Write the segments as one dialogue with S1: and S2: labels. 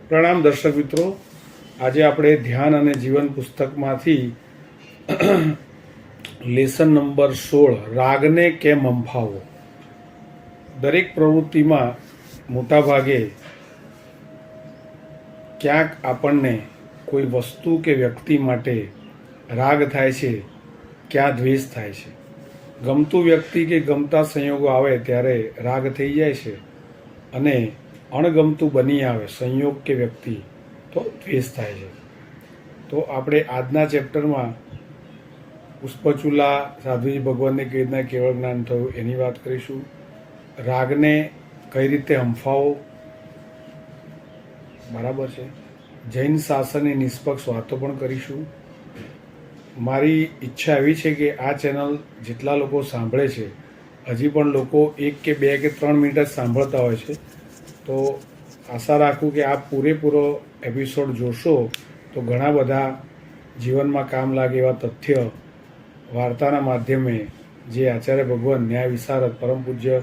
S1: પ્રણામ દર્શક મિત્રો, આજે આપણે ધ્યાન અને જીવન પુસ્તકમાંથી લેસન નંબર 16 રાગને કેમ હંફાવવો. દરેક પ્રવૃત્તિમાં મોટાભાગે ક્યાંક આપણને કોઈ વસ્તુ કે વ્યક્તિ માટે રાગ થાય છે, ક્યાં દ્વેષ થાય છે. ગમતું વ્યક્તિ કે ગમતા સંયોગો આવે ત્યારે રાગ થઈ જાય છે અને અણગમતું બની આવે સંયોગ કે વ્યક્તિ તો દ્વેષ થાય છે. તો આપણે આજના ચેપ્ટરમાં પુષ્પચૂલા સાધુજી ભગવાનને કઈ રીતના કેવળ જ્ઞાન થયું એની વાત કરીશું. રાગને કઈ રીતે હંફાવો, બરાબર છે. જૈન શાસનની નિષ્પક્ષ વાતો પણ કરીશું. મારી ઈચ્છા એવી છે કે આ ચેનલ જેટલા લોકો સાંભળે છે, હજી પણ લોકો 1 કે 2 કે 3 મિનિટ જ સાંભળતા હોય છે, તો આશા રાખું કે આપ પૂરેપૂરો એપિસોડ જોશો તો ઘણા બધા જીવનમાં કામ લાગે એવા તથ્ય વાર્તાના માધ્યમે જે આચાર્ય ભગવાન ન્યાય વિશારદ પરમ પૂજ્ય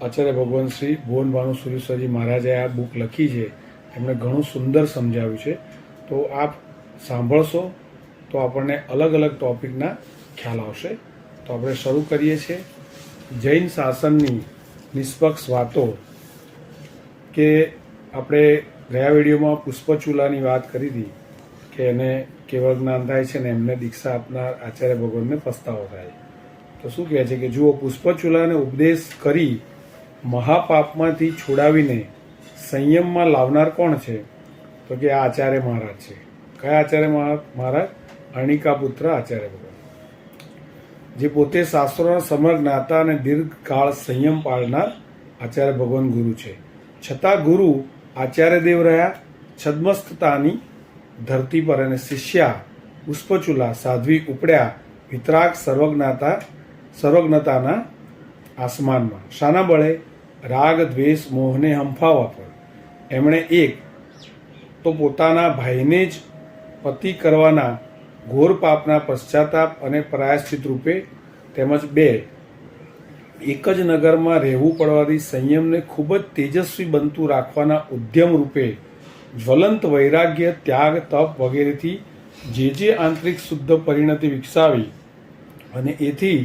S1: આચાર્ય ભગવાન શ્રી ભુવન ભાનુ સુરેશ્વરજી મહારાજે આ બુક લખી છે, એમણે ઘણું સુંદર સમજાવ્યું છે. તો આપ સાંભળશો તો આપણને અલગ અલગ ટોપિકના ખ્યાલ આવશે. તો આપણે શરૂ કરીએ છીએ. જૈન શાસનની નિષ્પક્ષ વાતો, કે આપણે ગયા વિડીયોમાં પુષ્પચૂલાની વાત કરી હતી કે એને કેવળ જ્ઞાન થાય છે ને એમને દીક્ષા આપનાર આચાર્ય ભગવાનને પસ્તાવો થાય. તો શું કહે છે કે જુઓ, પુષ્પચૂલાને ઉપદેશ કરી મહાપાપમાંથી છોડાવીને સંયમમાં લાવનાર કોણ છે? તો કે આ આચાર્ય મહારાજ છે. કયા આચાર્ય મહારાજ? અર્ણિકા પુત્ર આચાર્ય ભગવાન, જે પોતે શાસ્ત્રોના સમગ્ર જ્ઞાતા અને દીર્ઘકાળ સંયમ પાળનાર આચાર્ય ભગવાન ગુરુ છે. છતાં ગુરુ આચાર્ય દેવ રહ્યા છદ્મસ્તતાની ધરતી પર અને શિષ્યા પુષ્પચૂલા સાધ્વી ઉપડ્યા વિતરાગ સર્વજ્ઞતાના આસમાનમાં. શાના બળે? રાગ દ્વેષ મોહને હંફાવવા પર. એમણે એક તો પોતાના ભાઈને જ પતિ કરવાના ઘોર પાપના પશ્ચાતાપ અને પ્રાયશ્ચિત રૂપે, તેમજ 2 એક જ નગરમાં રહેવું પડવાથી સંયમને ખૂબ જ તેજસ્વી બનતું રાખવાના ઉદ્યમ રૂપે જ્વલંત વૈરાગ્ય, ત્યાગ, તપ વગેરેથી જે આંતરિક શુદ્ધ પરિણતિ વિકસાવી અને એથી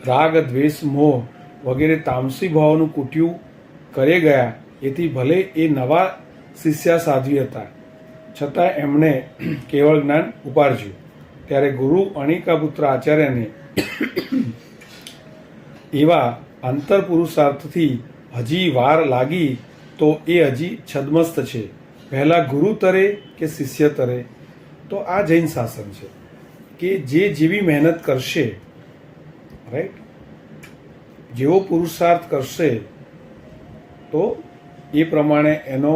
S1: રાગ દ્વેષ મોહ વગેરે તામસી ભાવોનું કૂટ્યું કરે ગયા. એથી ભલે એ નવા શિષ્યા સાધ્વી હતા, છતાં એમણે કેવળ જ્ઞાન ઉપાર્જ્યું. ત્યારે ગુરુ અર્ણિકાપુત્ર આચાર્યને એવા આંતરપુરુષાર્થથી હજી વાર લાગી તો એ હજી છદ્મસ્ત છે. પહેલાં ગુરુ તરે કે શિષ્ય તરે? તો આ જૈન શાસન છે કે જે જેવી મહેનત કરશે, રાઈટ, જેવો પુરુષાર્થ કરશે તો એ પ્રમાણે એનો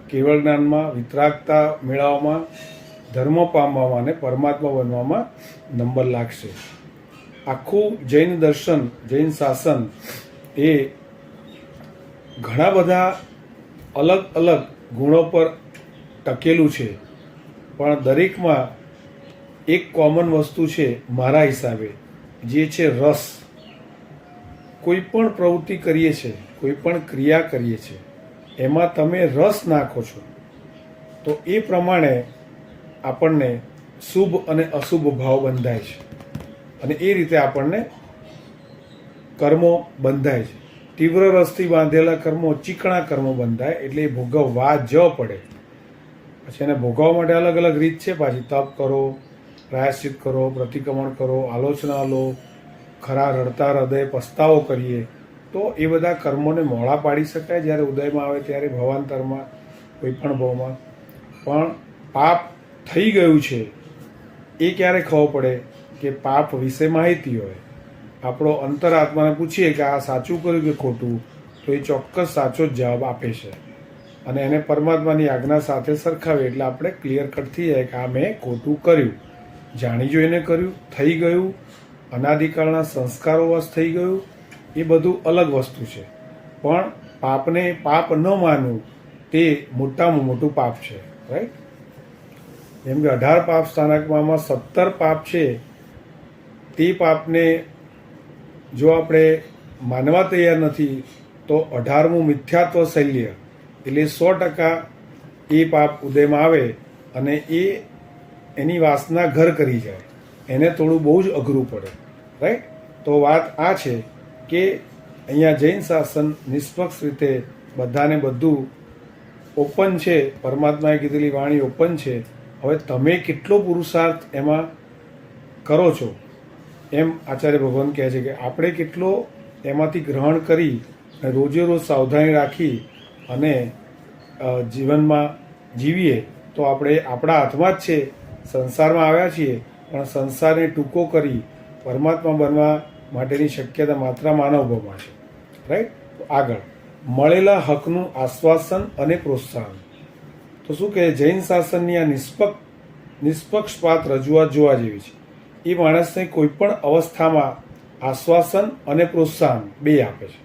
S1: કેવળ જ્ઞાનમાં, વિતરાગતા મેળવવામાં, ધર્મ પામવામાં અને પરમાત્મા બનવામાં નંબર લાગશે. આખું જૈન દર્શન, જૈન શાસન એ ઘણા બધા અલગ અલગ ગુણો પર ટકેલું છે, પણ દરેકમાં એક કોમન વસ્તુ છે મારા હિસાબે, જે છે રસ. કોઈ પણ પ્રવૃત્તિ કરીએ છીએ, કોઈ પણ ક્રિયા કરીએ છીએ, એમાં તમે રસ નાખો છો તો એ પ્રમાણે આપણને શુભ અને અશુભ ભાવ બંધાય છે અને એ રીતે આપણને કર્મો બંધાય છે. તીવ્ર રસથી બાંધેલા કર્મો ચીકણા કર્મો બંધાય, એટલે એ ભોગવવા જ પડે. પછી એને ભોગવવા માટે અલગ અલગ રીત છે પાછી. તપ કરો, પ્રાયશ્ચિત કરો, પ્રતિક્રમણ કરો, આલોચના લો, ખરા રડતા હૃદય પસ્તાવો કરીએ, તો એ બધા કર્મોને મોડા પાડી શકાય જ્યારે ઉદયમાં આવે ત્યારે, ભવાંતરમાં, કોઈ પણ ભાવમાં. પણ પાપ થઈ ગયું છે એ ક્યારે ખબર પડે? કે પાપ વિશે માહિતી હોય. આપણો અંતરાત્માને પૂછીએ કે આ સાચું કર્યું કે ખોટું, તો એ ચોક્કસ સાચો જ જવાબ આપે છે અને એને પરમાત્માની આજ્ઞા સાથે સરખાવીએ એટલે આપણે ક્લિયર કટ થઈ જાય કે આ મેં ખોટું કર્યું, જાણી જોઈને કર્યું, થઈ ગયું, અનાદિકાળના સંસ્કારો વશ થઈ ગયું, એ બધું અલગ વસ્તુ છે. પણ પાપને પાપ ન માનવું તે મોટામાં મોટું પાપ છે, રાઈટ. જેમ કે 18 પાપ સ્થાનકમાં 17 પાપ છે, તે પાપને જો આપણે માનવા તૈયાર નથી તો 18મું મિથ્યાત્વ શૈલ્ય, એટલે 100% એ પાપ ઉદયમાં આવે અને એની વાસના ઘર કરી જાય, એને થોડું બહુ જ અઘરું પડે. રાઈટ? તો વાત આ છે કે અહીંયા જૈન શાસન નિષ્પક્ષ રીતે બધાને બધું ઓપન છે. પરમાત્માએ કીધેલી વાણી ઓપન છે. હવે તમે કેટલો પુરુષાર્થ એમાં કરો છો, એમ આચાર્ય ભગવાન કહે છે કે આપણે કેટલો એમાંથી ગ્રહણ કરી રોજે રોજ સાવધાની રાખી અને જીવનમાં જીવીએ તો આપણે આપણા હાથમાં જ છે. સંસારમાં આવ્યા છીએ, પણ સંસારને ટૂંકો કરી પરમાત્મા બનવા માટેની શક્યતા માત્ર માનવભવમાં છે. રાઈટ? તો આગળ મળેલા હકનું આશ્વાસન અને પ્રોત્સાહન. તો શું કહે, જૈન શાસનની આ નિષ્પક્ષપાત રજૂઆત જોવા જેવી છે. એ માણસને કોઈ પણ અવસ્થામાં આશ્વાસન અને પ્રોત્સાહન બે આપે છે.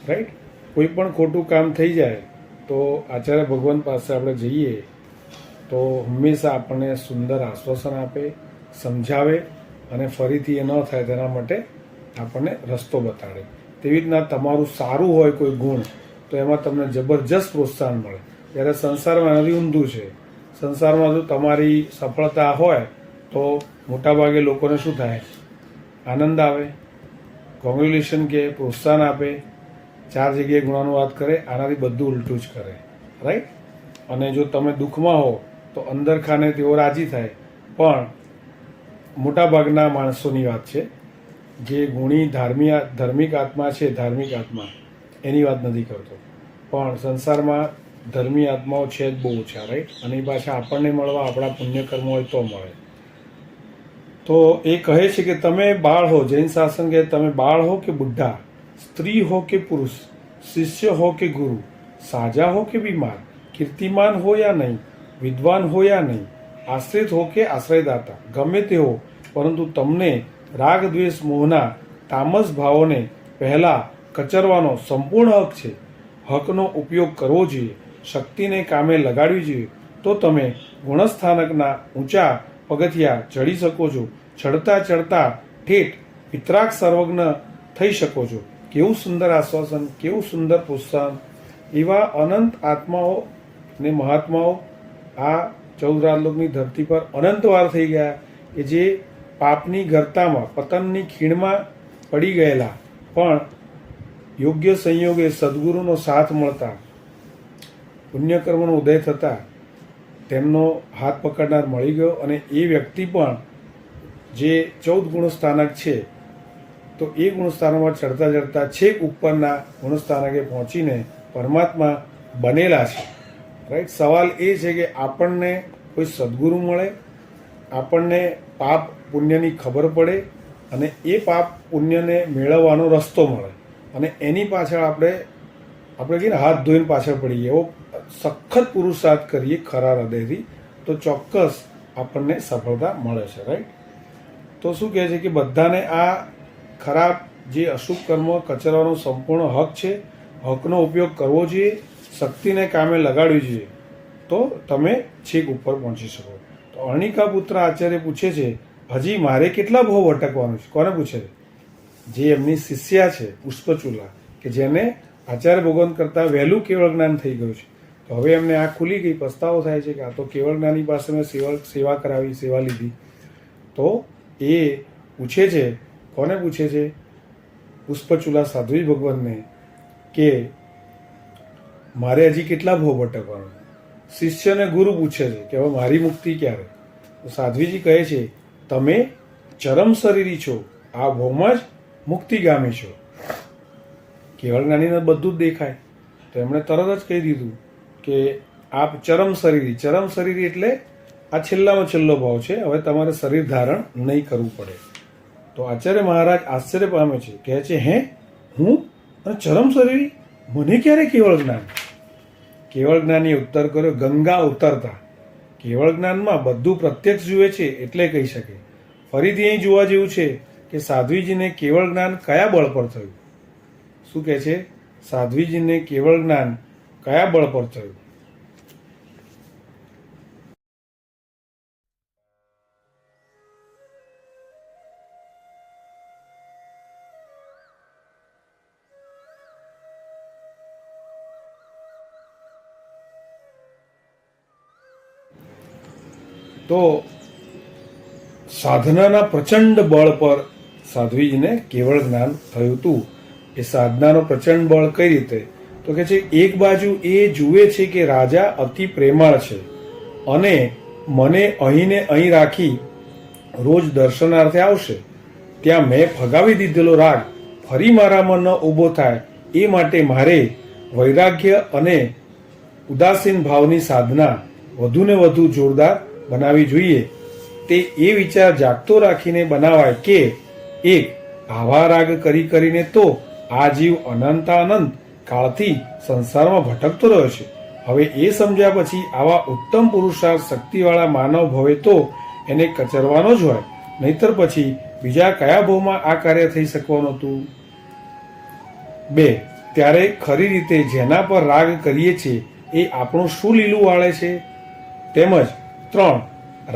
S1: રાઈટ? કોઈ પણ ખોટું કામ થઈ જાય તો આચાર્ય ભગવાન પાસે આપણે જઈએ તો હંમેશા આપણને સુંદર આશ્વાસન આપે, સમજાવે અને ફરીથી એ ન થાય તેના માટે આપણને રસ્તો બતાડે. તેવી રીતના તમારું સારું હોય કોઈ ગુણ તો એમાં તમને જબરજસ્ત પ્રોત્સાહન મળે. જ્યારે સંસારમાં એનાથી ઊંધું છે. સંસારમાં જો તમારી સફળતા હોય તો મોટાભાગે લોકોને શું થાય, આનંદ આવે, કોંગ્રેચ્યુલેશન કે પ્રોત્સાહન આપે, 4 જગ્યાએ ગુણાનુવાદ કરે, આનાથી બધું ઉલટું જ કરે. રાઈટ? અને જો તમે દુઃખમાં હો તો અંદર ખાને તેઓ રાજી થાય. પણ મોટાભાગના માણસોની વાત છે, જે ગુણી ધાર્મિક આત્મા છે, ધાર્મિક આત્મા એની વાત નથી કરતો, પણ સંસારમાં ધર્મી આત્માઓ છે જ બહુ ઓછા. રાઈટ? અને એ પાછા આપણને મળવા આપણા પુણ્યકર્મ હોય તો મળે. તો એ કહે છે કે તમે બાળ હો, જૈન શાસન કહે તમે બાળ હો કે બુઢ્ઢા, સ્ત્રી હો કે પુરુષ, શિષ્ય હો કે ગુરુ, સાજા હો કે બીમાર, કીર્તિમાન હો યા નહીં, વિદ્વાન હો યા નહીં, આશ્રિત હો કે આશ્રયદાતા, ગમે તે હો, પરંતુ તમને રાગ દ્વેષ મોહના તામસ ભાવોને પહેલાં કચરવાનો સંપૂર્ણ હક છે. હકનો ઉપયોગ કરવો જોઈએ, શક્તિને કામે લગાડવી જોઈએ, તો તમે ગુણસ્થાનકના ઊંચા પગથિયા ચડી શકો છો. ચડતા ચડતા ઠેઠ વિતરાગ સર્વજ્ઞ થઈ શકો છો. કેવું સુંદર આશ્વાસન, કેવું સુંદર પ્રોત્સાહન. એવા અનંત આત્માઓ ને મહાત્માઓ આ 14 રાજલોકની ધરતી પર અનંતવાર થઈ ગયા કે જે પાપની ગર્તામાં, પતનની ખીણમાં પડી ગયેલા, પણ યોગ્ય સંયોગે સદગુરુનો સાથ મળતા, પુણ્યકર્મનો ઉદય થતા તેમનો હાથ પકડનાર મળી ગયો. અને એ વ્યક્તિ પણ જે 14 ગુણસ્થાનક છે, તો એ ગુણસ્થાનકમાં ચડતા ચડતા છેક ઉપરના ગુણસ્થાનકે પહોંચીને પરમાત્મા બનેલા છે. રાઈટ? સવાલ એ છે કે આપણને કોઈ સદગુરુ મળે, આપણને પાપ પુણ્યની ખબર પડે અને એ પાપ પુણ્યને મેળવવાનો રસ્તો મળે અને એની પાછળ આપણે કહીએ ને હાથ ધોઈને પાછળ પડીએ, એવો સખત પુરુષાર્થ કરીએ ખરા હૃદયથી, તો ચોક્કસ આપણને સફળતા મળે છે. રાઈટ? તો શું કહે છે કે બધાને આ ખરાબ જે અશુભ કર્મ કચરવાનો સંપૂર્ણ હક છે. હકનો ઉપયોગ કરવો જોઈએ, શક્તિને કામે લગાડવી જોઈએ, તો તમે છેક ઉપર પહોંચી શકો. તો અર્ણિકા પુત્ર આચાર્ય પૂછે છે, હજી મારે કેટલા ભાવ ભટકવાનું છે? કોને પૂછે છે? જે એમની શિષ્યા છે પુષ્પચૂલા, કે જેને આચાર્ય ભગવાન કરતાં વહેલું કેવળ જ્ઞાન થઈ ગયું છે. તો હવે એમને આ ખુલી ગઈ, પસ્તાવો થાય છે કે આ તો કેવળ જ્ઞાની પાસે મેં સેવા કરાવી, સેવા લીધી. તો એ પૂછે છે, કોને પૂછે છે? પુષ્પચૂલા સાધ્વી ભગવાનને, કે મારે હજી કેટલા ભાવ ભટકવાનું? શિષ્યને ગુરુ પૂછે છે કે હવે મારી મુક્તિ ક્યારે? તો સાધ્વીજી કહે છે, તમે ચરમ શરીરી છો, આ ભાવમાં જ મુક્તિગામી છો. કેવળ જ્ઞાનીને બધું જ દેખાય, તો એમણે તરત જ કહી દીધું કે આપ ચરમ શરીરી એટલે આ છેલ્લામાં છેલ્લો ભાવ છે, હવે તમારે શરીર ધારણ નહીં કરવું પડે. તો આચાર્ય મહારાજ આશ્ચર્ય પામે છે, કહે છે, હે હું અને ચરમ શરીરી, મને ક્યારે કેવળ જ્ઞાન? કેવળ જ્ઞાનીએ ઉત્તર કર્યો, ગંગા ઉતરતા. કેવળ જ્ઞાનમાં બધું પ્રત્યક્ષ જુએ છે એટલે કહી શકે. ફરીથી અહીં જોવા જેવું છે કે સાધ્વીજીને કેવળ જ્ઞાન કયા બળ પર થયું? શું કહે છે? સાધ્વીજીને કેવળ જ્ઞાન કયા બળ પર થયું? તો સાધનાના પ્રચંડ બળ પર સાધ્વીજીને કેવળ જ્ઞાન થયું હતું. એ સાધનાનો પ્રચંડ બળ કઈ રીતે? તો કે છે એક બાજુ એ જુએ છે કે રાજા અતિ પ્રેમાળ છે અને મને અહીંને અહીં રાખી રોજ દર્શનાર્થે આવશે. ત્યાં મેં ફગાવી દીધેલો રાગ ફરી મારામાં ન ઊભો થાય એ માટે મારે વૈરાગ્ય અને ઉદાસીન ભાવની સાધના વધુને વધુ જોરદાર બનાવવી જોઈએ. તે એ વિચાર જાગતો રાખીને બનાવાય કે એક આવા રાગ કરી કરીને તો આ જીવ અનંતાનંત કાળથી સંસારમાં ભટકતો રહ્યો છે. હવે એ સમજ્યા પછી આવા ઉત્તમ પુરુષાર્થ શક્તિવાળા માનવ ભવે તો એને કચરવાનો જ હોય, નહીતર પછી બીજા કયા ભાવમાં આ કાર્ય થઈ શકવાનું હતું? 2. ત્યારે ખરી રીતે જેના પર રાગ કરીએ છીએ એ આપણું શું લીલું વાળે છે? તેમજ 3.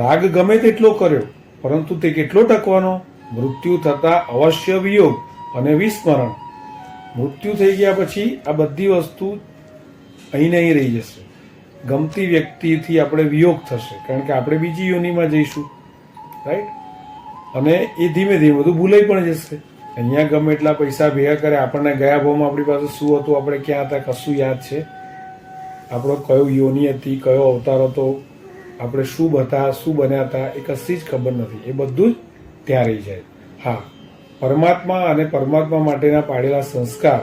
S1: રાગ ગમે તેટલો કર્યો પરંતુ તે કેટલો ટકવાનો? મૃત્યુ થતા અવશ્ય વિયોગ અને વિસ્મરણ. મૃત્યુ થઈ ગયા પછી આ બધી વસ્તુ અહીં ને અહીં રહી જશે. ગમતી વ્યક્તિથી આપણે વિયોગ થશે, કારણ કે આપણે બીજી યોનિમાં જઈશું, રાઈટ? અને એ ધીમે ધીમે બધું ભૂલાઈ પણ જશે. અહીંયા ગમે એટલા પૈસા ભેગા કરે, આપણને ગયા ભાવમાં આપણી પાસે શું હતું, આપણે ક્યાં હતા, કશું યાદ છે? આપણો કયો યોની હતી, કયો અવતાર હતો, આપણે શું હતા, શું બન્યા હતા, એ કશી જ ખબર નથી. એ બધું જ ત્યાં રહી જાય. હા, પરમાત્મા અને પરમાત્મા માટેના પાડેલા સંસ્કાર,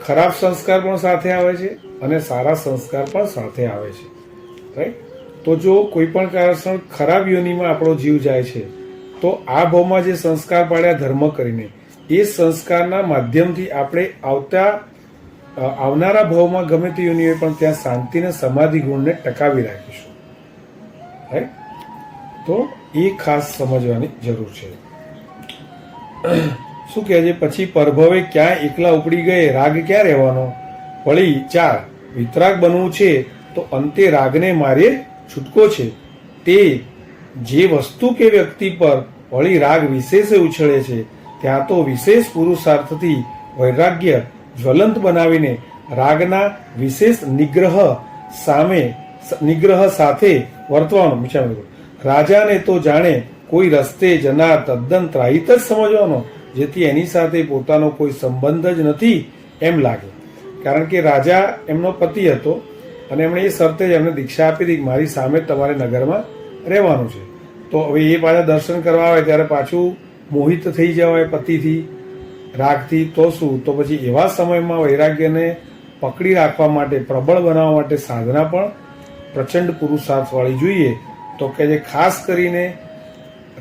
S1: ખરાબ સંસ્કાર પણ સાથે આવે છે અને સારા સંસ્કાર પણ સાથે આવે છે, રાઈટ? તો જો કોઈ પણ કારણસર ખરાબ યોનિમાં આપણો જીવ જાય છે તો આ ભાવમાં જે સંસ્કાર પાડ્યા ધર્મ કરીને, એ સંસ્કારના માધ્યમથી આપણે આવનારા ભાવમાં ગમે તે યોનિ હોય પણ ત્યાં શાંતિ અને સમાધિ ગુણને ટકાવી રાખીશું, રાઈટ? તો એ ખાસ સમજવાની જરૂર છે. શું કહે છે પછી? પરભવે ક્યાં એકલા ઉપડી ગયે રાગ ક્યાં રહેવાનો? વળી 4. વિતરાગ બનવું છે તો અંતે રાગને મારે છૂટકો છે. તે જે વસ્તુ કે વ્યક્તિ પર વળી રાગ વિશેષે ઉછળે છે ત્યાં તો વિશેષ પુરુષાર્થથી વૈરાગ્ય જ્વલંત બનાવીને રાગના વિશેષ નિગ્રહ સાથે વર્તવાનો. રાજાને તો જાણે કોઈ રસ્તે જનાર તદ્દન ત્રાહિત જ સમજવાનો, જેથી એની સાથે પોતાનો કોઈ સંબંધ જ નથી એમ લાગે. કારણ કે રાજા એમનો પતિ હતો અને એમણે એ શરતે જ એમને દીક્ષા આપી હતી કે મારી સામે તમારે નગરમાં રહેવાનું છે. તો હવે એ પાછા દર્શન કરવા આવે ત્યારે પાછું મોહિત થઈ જવાય પતિથી, રાગથી, તો શું? તો પછી એવા સમયમાં વૈરાગ્યને પકડી રાખવા માટે, પ્રબળ બનાવવા માટે સાધના પણ પ્રચંડ પુરુષાર્થવાળી જોઈએ. તો કે જે ખાસ કરીને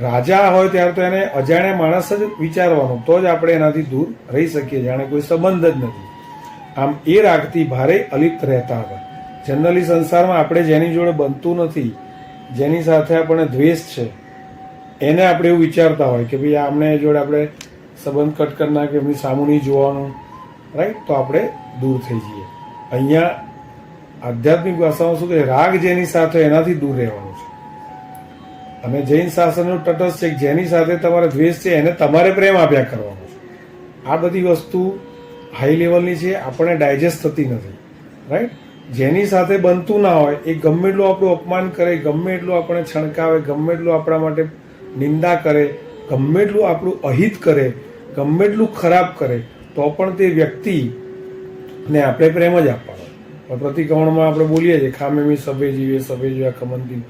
S1: રાજા હોય ત્યારે તો એને અજાણ્યા માણસ જ વિચારવાનો, તો જ આપણે એનાથી દૂર રહી શકીએ, જાણે કોઈ સંબંધ જ નથી. આમ એ રાગથી ભારે અલિપ્ત રહેતા હતા. જનરલી સંસારમાં આપણે જેની જોડે બનતું નથી, જેની સાથે આપણને દ્વેષ છે, એને આપણે એવું વિચારતા હોય કે ભાઈ આમને જોડે આપણે સંબંધ કટ કરી નાખે, એમની સામું નહીં જોવાનું, રાઈટ? તો આપણે દૂર થઈ જઈએ. અહીંયા આધ્યાત્મિક ભાષામાં શું કહે? રાગ જેની સાથે એનાથી દૂર રહેવાનું છે. અને જૈન શાસનનું તટસ્થ છે કે જેની સાથે તમારે દ્વેષ છે એને તમારે પ્રેમ આપ્યા કરવાનો છે. આ બધી વસ્તુ હાઈ લેવલની છે, આપણને ડાયજેસ્ટ થતી નથી, રાઈટ? જેની સાથે બનતું ના હોય એ ગમે એટલું આપણું અપમાન કરે, ગમે એટલું આપણે છણકાવે, ગમે એટલું આપણા માટે નિંદા કરે, ગમે એટલું આપણું અહિત કરે, ગમે એટલું ખરાબ કરે, તો પણ તે વ્યક્તિને આપણે પ્રેમ જ આપવાનો. પ્રતિક્રમણમાં આપણે બોલીએ છીએ ખામેમી સભે જીવે સભે જીવ્યા ખમનતી.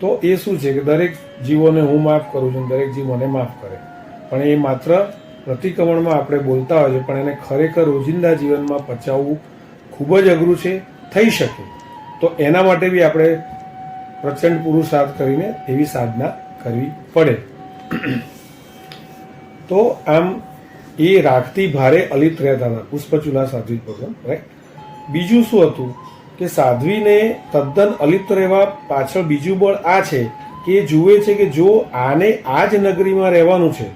S1: તો એ શું છે કે દરેક જીવોને હું માફ કરું છું, દરેક જીવ મને માફ કરે. પણ એ માત્ર પ્રતિક્રમણમાં આપણે બોલતા હોય છે, પણ એને ખરેખર રોજિંદા જીવનમાં પચાવવું ખૂબ જ અઘરું છે. થઈ શકે તો એના માટે બી આપણે પ્રચંડ પુરુષાર્થ કરીને એવી સાધના કરવી પડે. તો આમ એ રાગથી ભારે અલિપ્ત રહેતા હતા પુષ્પચૂલા સાધ્વી ભગવાન, રાઈટ? બીજું શું હતું કે સાધ્વીને તદ્દન અલિપ્ત રહેવા પાછળ બીજું બળ આ છે કે જુએ છે કે જો આને આ જ નગરીમાં રહેવાનું છે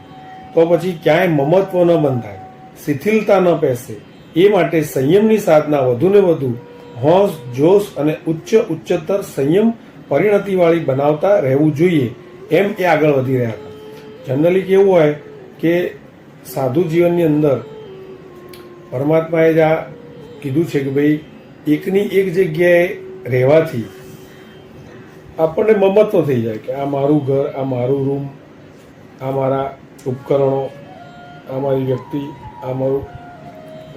S1: તો પછી ક્યાંય મમત્વ ન બંધાય, શિથિલતા ન પેસે. એ માટે સંયમની સાધના વધુને વધુ હોશ, જોશ અને ઉચ્ચતર સંયમ પરિણતિવાળી બનાવતા રહેવું જોઈએ, એમ એ આગળ વધી રહ્યા હતા. જનરલી કેવું હોય કે સાધુ જીવનની અંદર પરમાત્માએ જ આ કીધું છે કે ભાઈ એકની એક જગ્યાએ રહેવાથી આપણને મમત્વ થઈ જાય કે આ મારું ઘર, આ મારું રૂમ, આ મારા ઉપકરણો, આ મારી વ્યક્તિ, આ મારું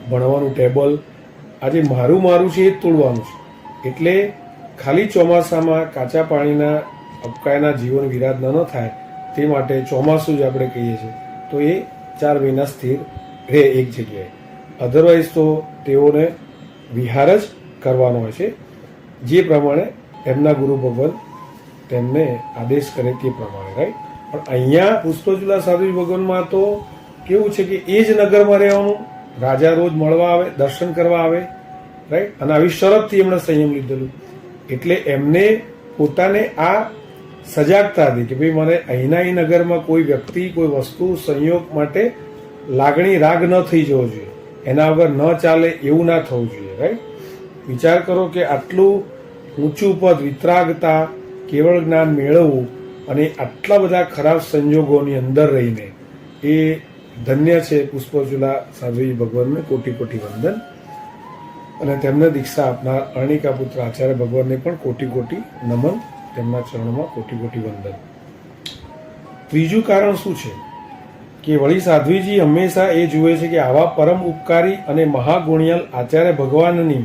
S1: ભણવાનું ટેબલ, આજે મારું મારું છે એ જ તોડવાનું છે. એટલે ખાલી ચોમાસામાં કાચા પાણીના અપકાયના જીવન વિરાધ ન થાય તે માટે ચોમાસું જ આપણે કહીએ છીએ, તો એ 4 મહિના સ્થિર રહે એક જગ્યાએ. અધરવાઇઝ તો તેઓને વિહાર જ કરવાનો હોય છે, જે પ્રમાણે એમના ગુરુ ભગવાન તેમને આદેશ કરે તે પ્રમાણે, રાઈટ. પણ અહીંયા પુષ્પચૂલા સાધુ ભગવાનમાં તો કેવું છે કે એ જ નગરમાં રહેવાનું, રાજા રોજ મળવા આવે, દર્શન કરવા આવે, રાઈટ. અને આવી શરતથી એમણે સંયમ લીધેલું, એટલે એમને પોતાને આ સજાગતા હતી કે ભાઈ મને અહીંના એ નગરમાં કોઈ વ્યક્તિ, કોઈ વસ્તુ, સંયોગ માટે લાગણી, રાગ ન થઈ જવો જોઈએ, એના વગર ન ચાલે એવું ના થવું જોઈએ, રાઈટ. વિચાર કરો કે આટલું ઊંચું પદ, વિતરાગતા, કેવળ જ્ઞાન મેળવવું અને આટલા બધા ખરાબ સંજોગોની અંદર રહીને એ ધન્ય છે. પુષ્પચૂલા સાધુજી ભગવાનને કોટી કોટી વંદન. અને તેમને દીક્ષા આપનાર અર્ણિકા પુત્ર આચાર્ય ભગવાનને પણ કોટી કોટી નમન, તેમના ચરણોમાં કોટી કોટી વંદન. ત્રીજું કારણ શું છે કે વળી સાધ્વીજી હંમેશા એ જુએ છે કે આવા પરમ ઉપકારી અને મહાગુણિયલ આચાર્ય ભગવાનની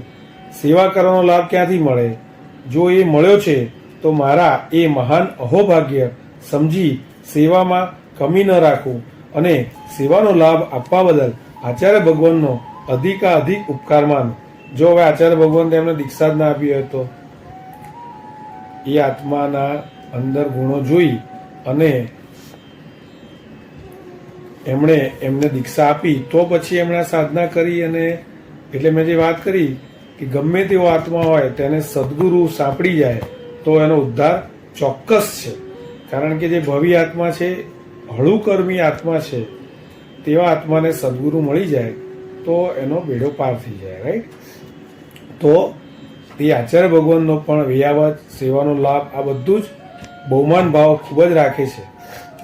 S1: સેવા કરવાનો લાભ ક્યાંથી મળે. જો એ મળ્યો છે તો મારા એ મહાન અહોભાગ્ય સમજી સેવામાં કમી ન રાખવું અને સેવાનો લાભ આપવા બદલ આચાર્ય ભગવાનનો અધિકાધિક ઉપકાર માનું. જો હવે આચાર્ય ભગવાન તેમને દીક્ષા જ ના આપી હોય તો એ આત્માના અંદર ગુણો જોઈ અને એમણે એમને દીક્ષા આપી તો પછી એમણે સાધના કરી. અને એટલે મેં જે વાત કરી કે ગમે તેવો આત્મા હોય તેને સદગુરુ સાંપડી જાય તો એનો ઉદ્ધાર ચોક્કસ છે. કારણ કે જે ભવી આત્મા છે, હળુકર્મી આત્મા છે, તેવા આત્માને સદગુરુ મળી જાય તો એનો બેડો પાર થઈ જાય, રાઈટ. તો તે આચાર્ય ભગવાનનો પણ વિયાવત, સેવાનો લાભ, આ બધું જ બહુમાન ભાવ ખૂબ જ રાખે છે,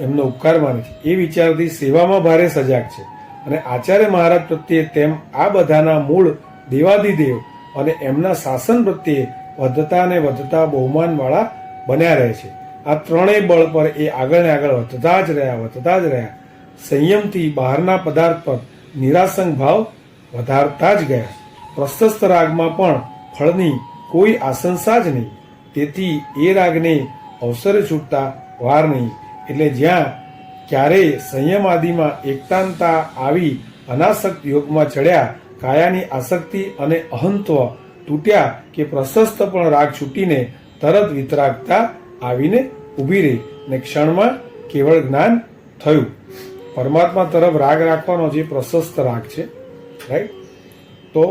S1: એમનો ઉપકાર માને છે. એ વિચારથી સેવામાં ભારે સજાગ છે અને આચાર્ય મહારાજ પ્રત્યે તેમ આ બધાના મૂળ દેવાધિદેવ અને એમના શાસન પ્રત્યે વધતા ને વધતા બહુમાનવાળા બન્યા રહે છે. આ ત્રણેય બળ પર એ આગળ ને આગળ વધતા જ રહ્યા. સંયમથી બહારના પદાર્થ પર નિરાસંગ ભાવ વધારતા જ ગયા. પ્રશસ્ત રાગમાં પણ ફળની કોઈ આશંસા જ નહીં, તેથી એ રાગને અવસરે છૂટતા વાર નહીં. એટલે જ્યાં ક્યારેય સંયમ આદિમાં એકતાંતા આવી અનાસક્ત યોગમાં ચડ્યા, કાયાની આસક્તિ અને અહંત્વ તૂટ્યા કે પ્રશસ્ત પણ રાગ છૂટીને તરત વિતરાગતા આવીને ઊભી રહી ને ક્ષણમાં કેવળ જ્ઞાન થયું. પરમાત્મા તરફ રાગ રાખવાનો જે પ્રશસ્ત રાગ છે, રાઈટ. તો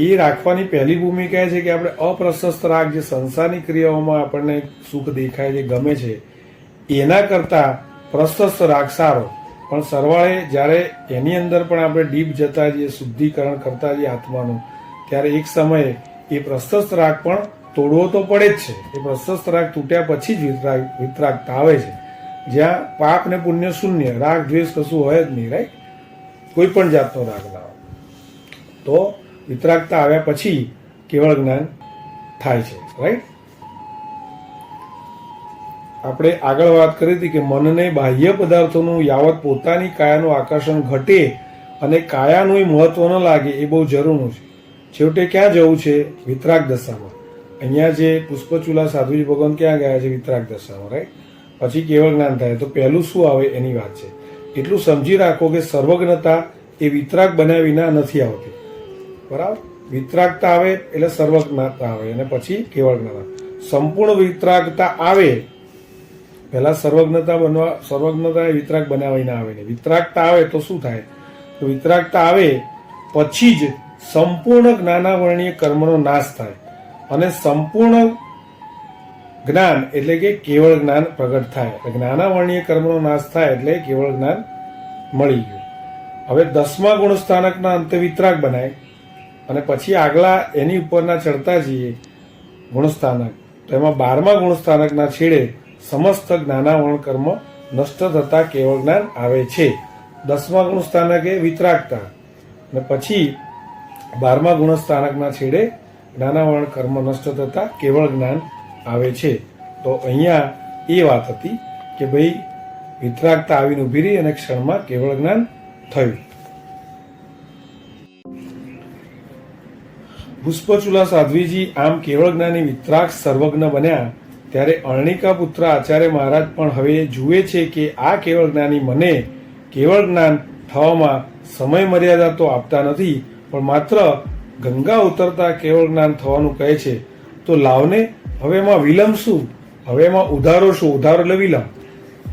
S1: એ રાખવાની પહેલી ભૂમિકા એ છે કે આપણે અપ્રશસ્ત રાગ, જે સંસારની ક્રિયાઓમાં આપણને સુખ દેખાય છે, ગમે છે, એના કરતાં પ્રશસ્ત રાગ સારો. પણ સરવાળે જ્યારે એની અંદર પણ આપણે ડીપ જતા જઈએ, શુદ્ધિકરણ કરતા જઈએ આત્માનું, ત્યારે એક સમયે એ પ્રશસ્ત રાગ પણ તોડવો તો પડે જ છે. એ પ્રશસ્ત રાગ તૂટ્યા પછી જ વિતરાગતા આવે છે, જ્યાં પાપ ને પુણ્ય શૂન્ય, રાગ દ્વેષ કશું હોય જ નહીં, રાઈટ. કોઈ પણ જાતનો રાગ ના હોય તો વિતરાગતા આવ્યા પછી કેવળ જ્ઞાન થાય છે, રાઈટ. આપણે આગળ વાત કરી હતી કે મનને બાહ્ય પદાર્થોનું યાવત પોતાની કાયાનું આકર્ષણ ઘટે અને કાયાનું મહત્વ ન લાગે એ બહુ જરૂરનું છે. છેવટે ક્યાં જવું છે? વિતરાગ દશામાં. અહીંયા જે પુષ્પચૂલા સાધુજી ભગવાન ક્યાં ગયા છે? વિતરાગ દશામાં, રાઈટ. પછી કેવળ જ્ઞાન થાય. તો પહેલું શું આવે એની વાત છે. એટલું સમજી રાખો કે સર્વજ્ઞતા એ વિતરાગ બન્યા વિના નથી આવતી, બરાબર. વિતરાગતા આવે એટલે સર્વજ્ઞતા આવે અને પછી કેવળ જ્ઞાન. સંપૂર્ણ વિતરાગતા આવે પહેલા સર્વજ્ઞતા એ વિતરાગ બન્યા વિના આવે નહીં. વિતરાગતા આવે તો શું થાય? તો વિતરાગતા આવે પછી જ સંપૂર્ણ જ્ઞાનાવરણીય કર્મનો નાશ થાય અને સંપૂર્ણ જ્ઞાન એટલે કે કેવળ જ્ઞાન પ્રગટ થાય. જ્ઞાનાવરણીય કર્મનો નાશ થાય એટલે કેવળ જ્ઞાન મળી ગયું. હવે 10મા ગુણસ્થાનકના અંતે વિતરાગ બનાય અને પછી આગલા એની ઉપરના ચડતા જઈએ ગુણસ્થાનક, તો એમાં 12મા ગુણસ્થાનકના છેડે સમસ્ત જ્ઞાનાવરણ કર્મ નષ્ટ થતા કેવળ જ્ઞાન આવે છે. 10મા ગુણસ્થાનકે વિતરાગતા અને પછી 12મા ગુણસ્થાનકના છેડે જ્ઞાનાવરણ કર્મ નષ્ટ થતા કેવળ જ્ઞાન આવે છે. તો અહીંયા એ વાત હતી કે ભાઈ વિતરાગતા આવીને ઊભી રહી અને ક્ષણમાં કેવળ જ્ઞાન થયું. પુષ્પચૂલા સાધ્વીજી આમ કેવળ જ્ઞાની વિતરાગ સર્વજ્ઞ બન્યા ત્યારે અર્ણિકા પુત્ર આચાર્ય મહારાજ પણ હવે જુએ છે કે આ કેવળ જ્ઞાની મને કેવળ જ્ઞાન થવામાં સમય મર્યાદા તો આપતા નથી, પણ માત્ર ગંગા ઉતરતા કેવળ જ્ઞાન થવાનું કહે છે. તો લાવને હવે એમાં વિલંબ શું? હવે એમાં ઉધારો શું? ઉધારો એટલે વિલંબ.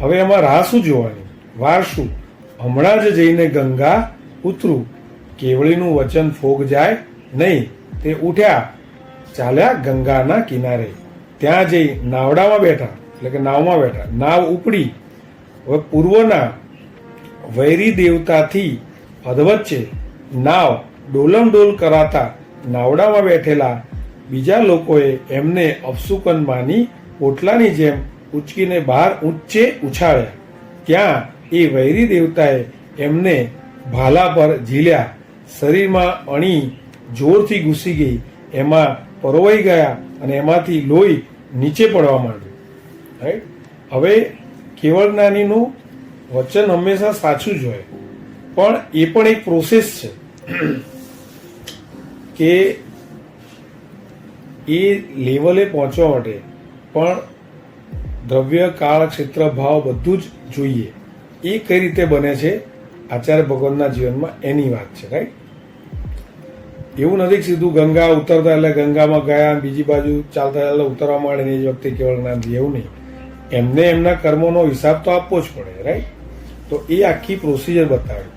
S1: હવે એમાં રાહ શું જોવાની? વાર શું? હમણાં જ જઈને ગંગા ઉતરું. કેવળીનું વચન ફોગ જાય નહીં. તે ઉઠ્યા, ચાલ્યા ગંગાના કિનારે. ત્યાં જઈ નાવડામાં બેઠા, એટલે કે નાવમાં બેઠા. નાવ ઉપડી. હવે પૂર્વના વૈરી દેવતાથી અધવચ્ચે નાવ ડોલમડોલ કરાતા નાવડામાં બેઠેલા બીજા લોકોએ એમને અપશુકન માની પોટલાની જેમ ઉચકીને બહાર ઊંચે ઉછાળ્યા. ત્યાં એ વૈરી દેવતાએ એમને ભાલા પર ઝીલ્યા. શરીરમાં અણી જોરથી ઘૂસી ગઈ, એમાં પરોવાઈ ગયા અને એમાંથી લોહી નીચે પડવા માંડ્યું. રાઈટ. હવે કેવળ જ્ઞાનીનું વચન હંમેશા સાચું જ હોય, પણ એ પણ એક પ્રોસેસ છે કે એ લેવલે પહોંચવા માટે પણ દ્રવ્ય કાળ ક્ષેત્ર ભાવ બધું જ જોઈએ. એ કઈ રીતે બને છે આચાર્ય ભગવાનના જીવનમાં એની વાત છે. રાઈટ. એવું નથી સીધું ગંગા ઉતરતા એટલે ગંગામાં ગયા, બીજી બાજુ ચાલતા એટલે ઉતરવા માંડે ને એ જ વખતે કેવળ જ્ઞાન થયું, એવું નહીં. એમને એમના કર્મોનો હિસાબ તો આપવો જ પડે. રાઈટ. તો એ આખી પ્રોસિજર બતાવી.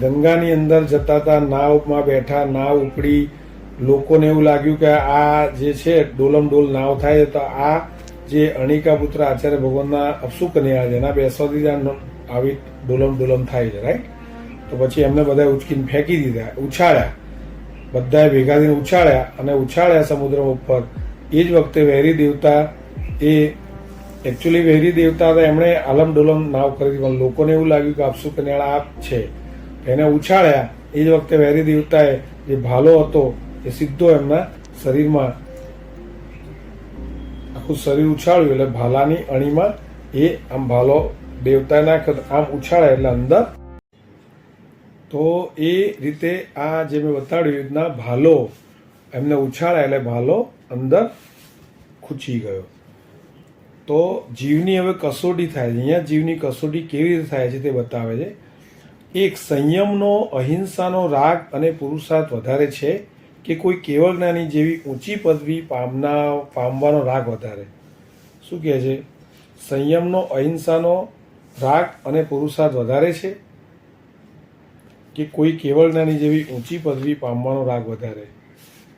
S1: ગંગાની અંદર જતા હતા, નાવમાં બેઠા, નાવ ઉપડી. લોકોને એવું લાગ્યું કે આ જે છે ડોલમ ડોલ નાવ થાય, તો આ જે અર્ણિકા પુત્ર આચાર્ય ભગવાનના અપશુકન્યા છે એના બેસવાથી આવી ડોલમ ડોલમ થાય છે. રાઈટ. તો પછી એમને બધા ઉચકીને ફેંકી દીધા, ઉછાળ્યા. બધાએ ભેગા થઈને ઉછાળ્યા અને ઉછાળ્યા સમુદ્ર ઉપર. એ જ વખતે વહેરી દેવતા, એ એકચ્યુઅલી વહેરી દેવતા હતા, એમણે આલમ ડોલમ નાવ કરી દીધી. પણ લોકોને એવું લાગ્યું કે અપશુકન્યાળા આપ છે, એને ઉછાળ્યા. એ જ વખતે વહેરી દેવતાએ જે ભાલો હતો એ સીધો એમના શરીરમાં, આખું શરીર ઉછાળ્યું એટલે ભાલાની અણીમાં એ આમ ભાલો દેવતાએ નાખ્યો, આમ ઉછાળ્યા એટલે અંદર. તો એ રીતે આ જે મેં બતાડ્યું એ રીતના ભાલો એમને ઉછાળ્યા એટલે ભાલો અંદર ખૂંચી ગયો. તો જીવની હવે કસોટી થાય છે. અહીંયા જીવની કસોટી કેવી રીતે થાય છે તે બતાવે છે. એક સંયમનો, અહિંસાનો રાગ અને પુરુષાર્થ વધારે છે કે કોઈ કેવળ જ્ઞાની જેવી ઊંચી પદવી પામવાનો રાગ વધારે? શું કહે છે? સંયમનો, અહિંસાનો રાગ અને પુરુષાર્થ વધારે છે કે કોઈ કેવળ જ્ઞાની જેવી ઊંચી પદવી પામવાનો રાગ વધારે?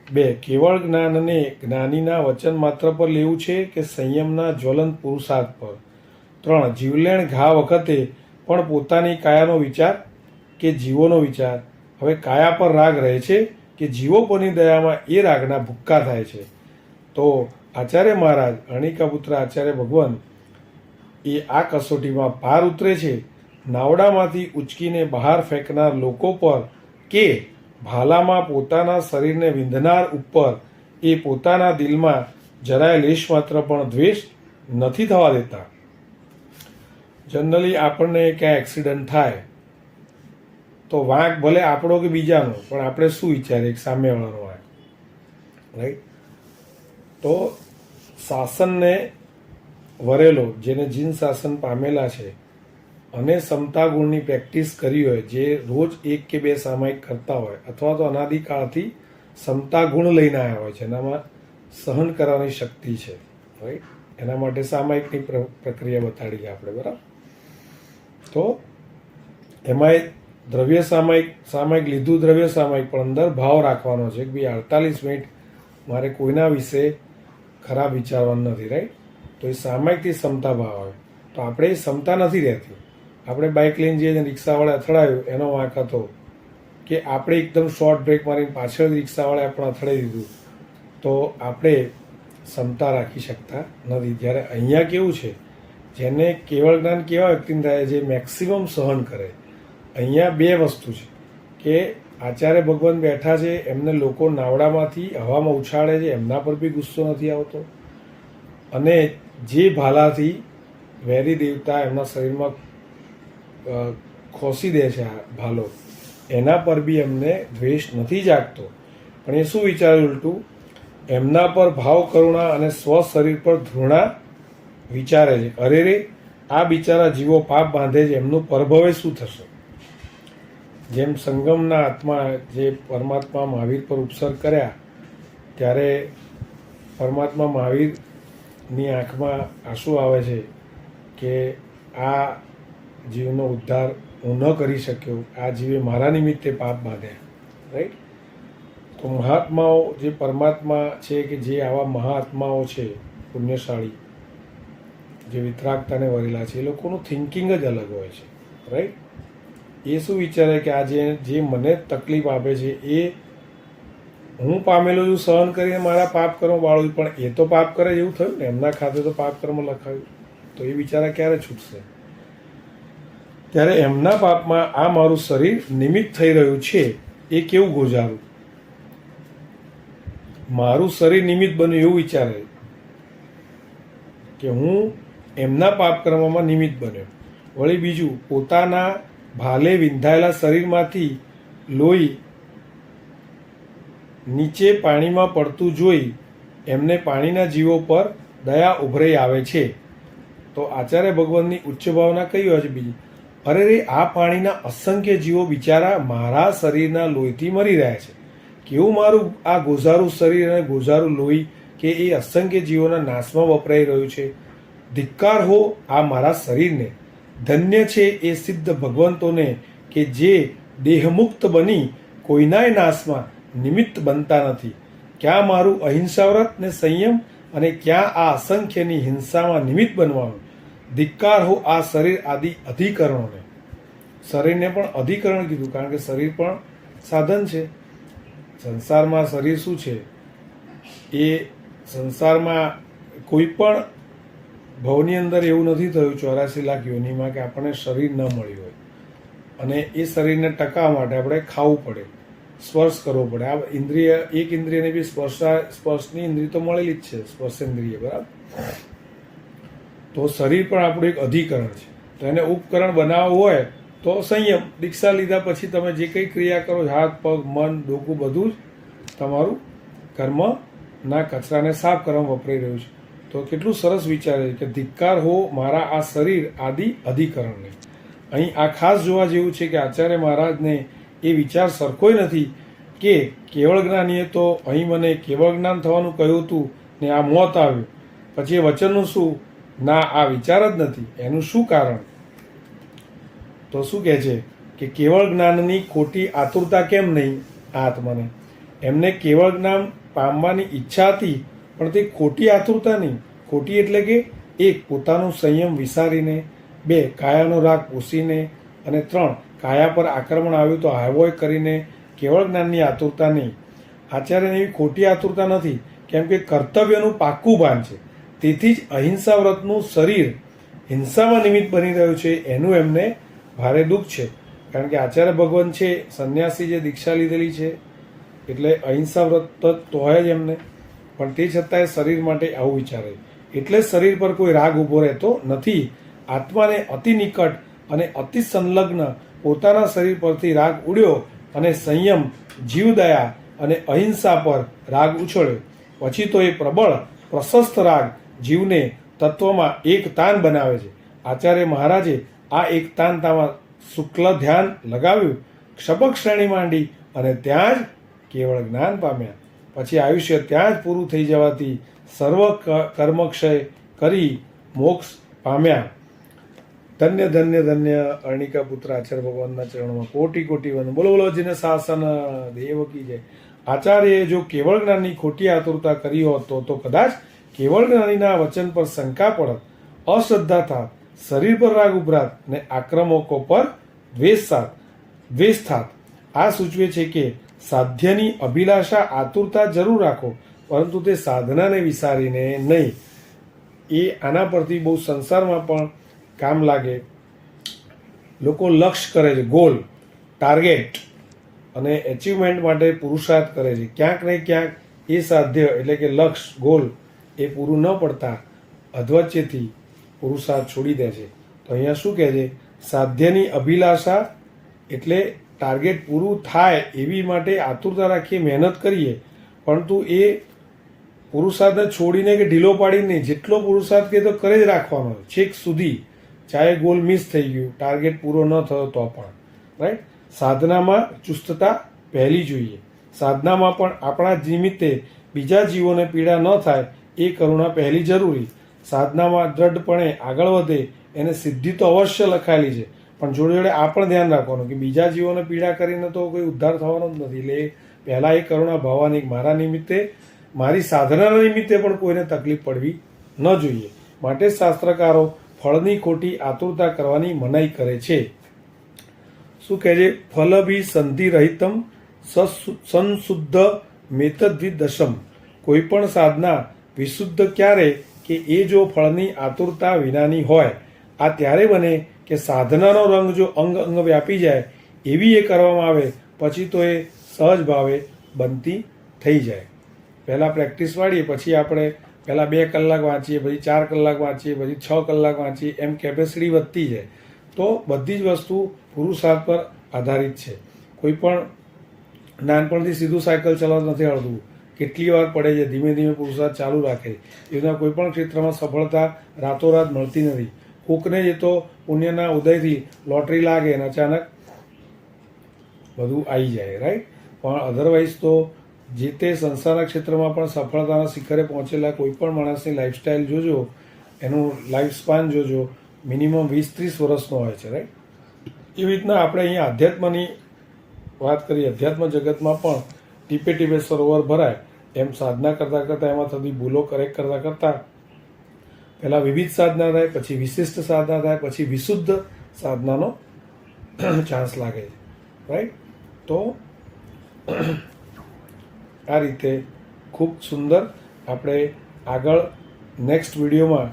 S1: 2. કેવળ જ્ઞાનને જ્ઞાનીના વચન માત્ર પર લેવું છે કે સંયમના જ્વલંત પુરુષાર્થ પર? 3. જીવલેણ ઘા વખતે પણ પોતાની કાયાનો વિચાર કે જીવોનો વિચાર? હવે કાયા પર રાગ રહે છે કે જીવો પરની દયામાં એ રાગના ભૂક્કા થાય છે? તો આચાર્ય મહારાજ, અર્ણિકા પુત્ર આચાર્ય ભગવાન એ આ કસોટીમાં પાર ઉતરે છે. નાવડામાંથી ઉચકીને બહાર ફેંકનાર લોકો પર કે ભાલામાં પોતાના શરીરને વિંધનાર ઉપર એ પોતાના દિલમાં જરાય લેશ માત્ર પણ દ્વેષ નથી થવા દેતા. જનરલી આપણને ક્યાં એક્સિડન્ટ થાય તો વાંક ભલે આપણો કે બીજાનો, પણ આપણે શું વિચારીએ? સામેવાળાનો વાંક. રાઈટ. તો શાસનને વરેલો, જેને જીન શાસન પામેલા છે અને સમતા ગુણની પ્રેક્ટિસ કરી હોય, જે રોજ 1 કે 2 સામાયિક કરતા હોય અથવા તો અનાદિકાળથી સમતા ગુણ લઈને આવ્યા હોય છે, એનામાં સહન કરવાની શક્તિ છે. રાઈટ. એના માટે સામાયિકની પ્રક્રિયા બતાડી આપણે. બરાબર. તો એમાં દ્રવ્ય સામાયિક લીધું, દ્રવ્ય સામાયિક, પણ અંદર ભાવ રાખવાનો છે કે ભાઈ 48 મિનિટ મારે કોઈના વિશે ખરાબ વિચારવાનું નથી. રાઈટ. તો એ સામાયિકથી ક્ષમતા ભાવ આવે. તો આપણે એ ક્ષમતા નથી રહેતી. આપણે બાઇક લઈને જઈએ અને રિક્ષાવાળા અથડાયું, એનો વાંક હતો કે આપણે એકદમ શોર્ટ બ્રેક મારીને પાછળ રિક્ષાવાળાએ આપણે અથડાઈ દીધું, તો આપણે ક્ષમતા રાખી શકતા નથી. જ્યારે અહીંયા કેવું છે, જેને કેવળ જ્ઞાન કેવા વ્યક્તિને થાય? જે મેક્સિમમ સહન કરે. અહીંયા 2 વસ્તુ છે કે આચાર્ય ભગવાન બેઠા છે, એમને લોકો નાવડામાંથી હવામાં ઉછાળે છે, એમના પર બી ગુસ્સો નથી આવતો, અને જે ભાલાથી વેરી દેવતા એમના શરીરમાં ખોસી દે છે આ ભાલો, એના પર બી એમને દ્વેષ નથી જાગતો, પણ એ શું વિચારે ઉલટું, એમના પર ભાવ કરુણા અને સ્વ શરીર પર ધૃણા વિચારે છે. અરે રે, આ બિચારા જીવો પાપ બાંધે છે, એમનું પરભવે શું થશે? જેમ સંગમના આત્મા જે પરમાત્મા મહાવીર પર ઉપસર્ગ કર્યા ત્યારે પરમાત્મા મહાવીરની આંખમાં આંસુ આવે છે કે આ જીવનો ઉદ્ધાર હું ન કરી શક્યો, આ જીવે મારા નિમિત્તે પાપ બાંધ્યા. રાઈટ? તો મહાત્માઓ જે પરમાત્મા છે કે જે આવા મહાત્માઓ છે પુણ્યશાળી જે વિતરાગતાને વરેલા છે, એ લોકોનું થિંકિંગ જ અલગ હોય છે. રાઈટ? એ શું વિચારે કે આ જે મને તકલીફ આપે છે એ હું પામેલો છું સહન કરીને મારા પાપ કર્મ વાળું, પણ એ તો પાપ કરે એવું થયું ને, એમના ખાતે તો પાપ કર્મ લખાયું, તો એ બિચારા ક્યારે છૂટશે? ત્યારે એમના પાપમાં આ મારું શરીર નિમિત્ત થઈ રહ્યું છે એ કેવું ગોજારું, મારું શરીર નિમિત્ત બન્યું એવું વિચારે કે હું એમના પાપ કર્મમાં નિમિત્ત બન્યો. વળી બીજું, પોતાના ભાલે વિંધાયેલા શરીરમાંથી લોહી નીચે પાણીમાં પડતું જોઈ એમને પાણીના જીવો પર દયા ઉભરાઈ આવે છે. તો આચાર્ય ભગવાનની ઉચ્ચ ભાવના કઈ હોય છે બીજી? અરે રે, આ પાણીના અસંખ્ય જીવો બિચારા મારા શરીરના લોહીથી મરી રહ્યા છે. કેવું મારું આ ગોઝારું શરીર અને ગોઝારું લોહી કે એ અસંખ્ય જીવોના નાશમાં વપરાઈ રહ્યું છે. ધિક્કાર હો આ મારા શરીરને. ધન્ય છે એ સિદ્ધ ભગવંતોને કે જે દેહમુક્ત બની કોઈનાય નાશમાં નિમિત્ત બનતા નથી. ક્યાં મારું અહિંસા વ્રત ને સંયમ, અને ક્યાં આ અસંખ્યની હિંસામાં નિમિત્ત બનવાનું. ધિક્કાર હો આ શરીર આદિ અધિકરણોને. શરીરને પણ અધિકરણ કીધું, કારણ કે શરીર પણ સાધન છે. સંસારમાં શરીર શું છે? એ સંસારમાં કોઈ પણ ભવની અંદર એવું નથી થયું 84 લાખ યોનિમાં કે આપણને શરીર ન મળ્યું હોય, અને એ શરીરને ટકાવવા માટે આપણે ખાવું પડે, સ્પર્શ કરવો પડે. આ ઇન્દ્રિય, એક ઇન્દ્રિયને બી સ્પર્શની ઇન્દ્રિય તો મળેલી જ છે, સ્પર્શેન્દ્રિય. બરાબર? તો શરીર પણ આપણું એક અધિકરણ છે. તો એને ઉપકરણ બનાવવું હોય તો સંયમ. દીક્ષા લીધા પછી તમે જે કંઈ ક્રિયા કરો, હાથ પગ મન ડોકું બધું જ તમારું કર્મના કચરાને સાફ કરવામાં વપરાઈ રહ્યું છે. તો કેટલું સરસ વિચારે છે કે ધિક્કાર હો મારા આ શરીર આદિ અધિકરણને. અહીં આ ખાસ જોવા જેવું છે કે આચાર્ય મહારાજને એ વિચાર સરખોય નથી કે કેવળ જ્ઞાનીએ તો અહીં મને કેવળ જ્ઞાન થવાનું કહ્યું હતું ને આ મોત આવ્યું, પછી એ વચનનું શું? ના, આ વિચાર જ નથી. એનું શું કારણ? તો શું કહે છે કે કેવળ જ્ઞાનની ખોટી આતુરતા કેમ નહીં આ આત્માને? એમને કેવળ જ્ઞાન પામવાની ઈચ્છા હતી, પણ તે ખોટી આતુરતા નહીં. ખોટી એટલે કે 1. પોતાનું સંયમ વિસારીને, 2. કાયાનો રાગ પોષીને, અને 3. કાયા પર આક્રમણ આવ્યું તો હાવોય કરીને કેવળ જ્ઞાનની આતુરતા નહીં. આચાર્યને એવી ખોટી આતુરતા નથી, કેમ કે કર્તવ્યનું પાક્કું ભાન છે. તેથી જ અહિંસા વ્રતનું શરીર હિંસામાં નિમિત્ત બની રહ્યું છે, એનું એમને ભારે દુઃખ છે. કારણ કે આચાર્ય ભગવાન છે સંન્યાસી, જે દીક્ષા લીધેલી છે, એટલે અહિંસા વ્રત તો હોય જ એમને, પણ તે છતાંય શરીર માટે આવું વિચારે. એટલે જ શરીર પર કોઈ રાગ ઊભો રહેતો નથી. આત્માને અતિ નિકટ અને અતિ સંલગ્ન પોતાના શરીર પરથી રાગ ઉડ્યો, અને સંયમ, જીવદયા અને અહિંસા પર રાગ ઉછળ્યો. પછી તો એ પ્રબળ પ્રશસ્ત રાગ જીવને તત્વમાં એક તાન બનાવે છે. આચાર્ય મહારાજે આ એક તાનમાં શુક્લ ધ્યાન લગાવ્યું, ક્ષબક શ્રેણી માંડી, અને ત્યાં જ કેવળ જ્ઞાન પામ્યા. પછી આયુષ્ય ત્યાં જ પૂરું થઈ જવાથી સર્વ કર્મક્ષય કરી મોક્ષ પામ્યા. ધન્ય ધન્ય ધન્ય અર્ણિકા પુત્ર આચાર્ય ભગવાનના ચરણોમાં કોટી કોટી વંદન. બોલો બોલો જેને શાસન દેવકી જય. આચાર્યએ જો કેવળ જ્ઞાનની ખોટી આતુરતા કરી હોત તો કદાચ કેવળ જ્ઞાનીના વચન પર શંકા પડત, અશ્રદ્ધા થાત, શરીર પર રાગ ઉભરાત, ને આક્રમકો પર દ્વેષ થાત. આ સૂચવે છે કે સાધ્યની અભિલાષા આતુરતા જરૂર રાખો, પરંતુ તે સાધનાને વિસારીને નહીં. એ આના પરથી બહુ સંસારમાં પણ કામ લાગે. લોકો લક્ષ્ય કરે છે, ગોલ, ટાર્ગેટ, અને એચિવમેન્ટ માટે પુરુષાર્થ કરે છે. ક્યાંક ને ક્યાંક એ સાધ્ય એટલે કે લક્ષ્ય, ગોલ એ પૂરું ન પડતા અધવચ્ચેથી પુરુષાર્થ છોડી દે છે. તો અહીંયા શું કહે છે? સાધ્યની અભિલાષા એટલે ટાર્ગેટ પૂરું થાય એવી માટે આતુરતા રાખીએ, મહેનત કરીએ, પરંતુ એ પુરુષાર્થને છોડીને કે ઢીલો પાડીને નહીં, જેટલો પુરુષાર્થ કે તો કરે જ રાખવાનો છેક સુધી, ચાહે ગોલ મિસ થઈ ગયું, ટાર્ગેટ પૂરો ન થયો તો પણ. રાઈટ. સાધનામાં ચુસ્તતા પહેલી જોઈએ. સાધનામાં પણ આપણા નિમિત્તે બીજા જીવોને પીડા ન થાય એ કરુણા પહેલી જરૂરી. સાધનામાં દ્રઢપણે આગળ વધે એને સિદ્ધિ તો અવશ્ય લખાયેલી છે, પણ જોડે જોડે આ પણ ધ્યાન રાખવાનું કે બીજા જીવોને પીડા કરીને તો કોઈ ઉદ્ધાર થવાનો જ નથી. એટલે પહેલાં એ કરુણા ભાવવાની મારા નિમિત્તે, મારી સાધનાના નિમિત્તે પણ કોઈને તકલીફ પડવી ન જોઈએ. માટે જ શાસ્ત્રકારો ફળની ખોટી આતુરતા કરવાની મનાઈ કરે છે. શું કહે છે? ફલભી સંધિ રહિતમ સંશુદ્ધ મેતદ્વિદશમ. કોઈ પણ સાધના વિશુદ્ધ ક્યારે કે એ જો ફળની આતુરતા વિનાની હોય. આ ત્યારે બને કે સાધનાનો રંગ જો અંગ અંગ વ્યાપી જાય એવી એ કરવામાં આવે, પછી તો એ સહજ ભાવે બનતી થઈ જાય. પહેલાં પ્રેક્ટિસ વાળીએ, પછી આપણે પહેલાં 2 કલાક વાંચીએ, પછી 4 કલાક વાંચીએ, પછી 6 કલાક વાંચીએ, એમ કેપેસિટી વધતી જાય. તો બધી જ વસ્તુ પુરુષાર્થ પર આધારિત છે. કોઈ પણ નાનપણથી સીધું સાયકલ ચલાવતા નથી આવડતું, કેટલી વાર પડે છે, ધીમે ધીમે પુરુષાર્થ ચાલુ રાખે. એના કોઈ પણ ક્ષેત્રમાં સફળતા રાતોરાત મળતી નથી. કોકને જ તો પુણ્યના ઉદયથી લોટરી લાગે અને અચાનક બધું આવી જાય. રાઈટ. પણ અધરવાઇઝ તો જે તે સંસારના ક્ષેત્રમાં પણ સફળતાના શિખરે પહોંચેલા કોઈ પણ માણસની લાઈફસ્ટાઈલ જોજો, એનું લાઈફ સ્પાન જોજો, મિનિમમ 20-30 વર્ષનો હોય છે. રાઈટ. એવી રીતના આપણે અહીંયા અધ્યાત્મની વાત કરીએ. અધ્યાત્મ જગતમાં પણ ટીપે ટીપે સરોવર ભરાય એમ સાધના કરતાં કરતાં એમાં થતી ભૂલો કરેક્ટ કરતાં કરતાં પહેલાં વિવિધ સાધના થાય, પછી વિશિષ્ટ સાધના થાય, પછી વિશુદ્ધ સાધનાનો ચાન્સ લાગે છે. રાઈટ. તો આ રીતે ખૂબ સુંદર આપણે આગળ નેક્સ્ટ વિડીયોમાં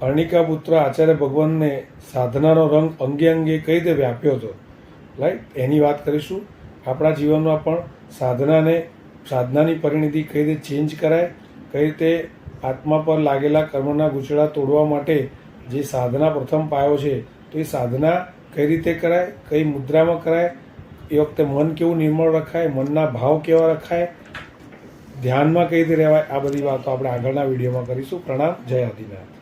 S1: અર્ણિકા પુત્ર આચાર્ય ભગવાનને સાધનાનો રંગ અંગે અંગે કઈ રીતે વ્યાપ્યો હતો, રાઈટ, એની વાત કરીશું. આપણા જીવનમાં પણ સાધનાની પરિણતિ કઈ રીતે ચેન્જ કરાય, કઈ રીતે આત્મા પર લાગેલા કર્મના ગૂંચળા તોડવા માટે જે સાધના પ્રથમ પાયો છે, તો એ સાધના કઈ રીતે કરાય, કઈ મુદ્રામાં કરાય, એ વખતે મન કેવું નિર્મળ રખાય, મનના ભાવ કેવા રખાય, ધ્યાનમાં કઈ રીતે રહેવાય, આ બધી વાતો આપણે આગળના વિડીયોમાં કરીશું. પ્રણામ. જય આદિનાથ.